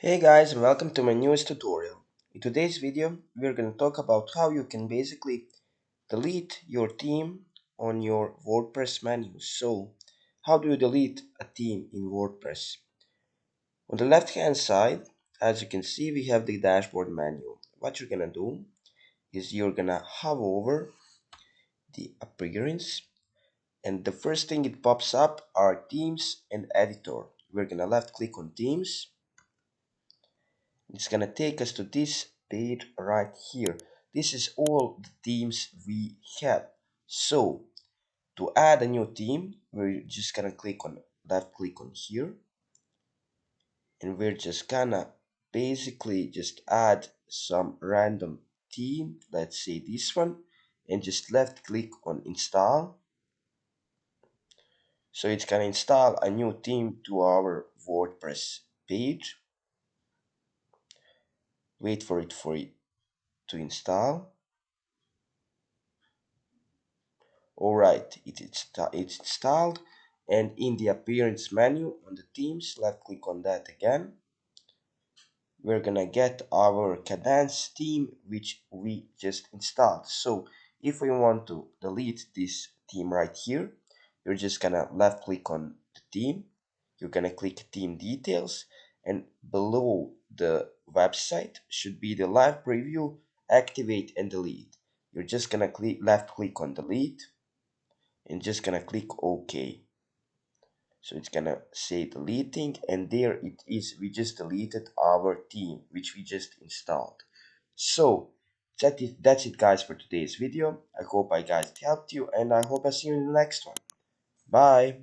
Hey guys, and welcome to my newest tutorial. In today's video, we're going to talk about how you can basically delete your theme on your WordPress menu. So, how do you delete a theme in WordPress? On the left hand side, as you can see, we have the dashboard menu. What you're going to do is you're going to hover over the appearance, and the first thing it pops up are themes and editor. We're going to left click on themes. It's gonna take us to this page right here. This is all the themes we have. So to add a new theme, we're just gonna left click on here, and we're just gonna basically just add some random theme. Let's say this one, and just left click on install. So it's gonna install a new theme to our WordPress page. Wait for it to install. Alright, it's installed, and in the appearance menu on the themes, left click on that again. We're gonna get our Cadence theme which we just installed. So if we want to delete this theme right here, you're just gonna left click on the theme, you're gonna click theme details, and below the website should be the live preview, activate and delete. You're just gonna left click on delete and just gonna click OK. So it's gonna say deleting, and there it is. We just deleted our theme which we just installed. So that's it guys for today's video. I hope I guys helped you, and I hope I see you in the next one. Bye.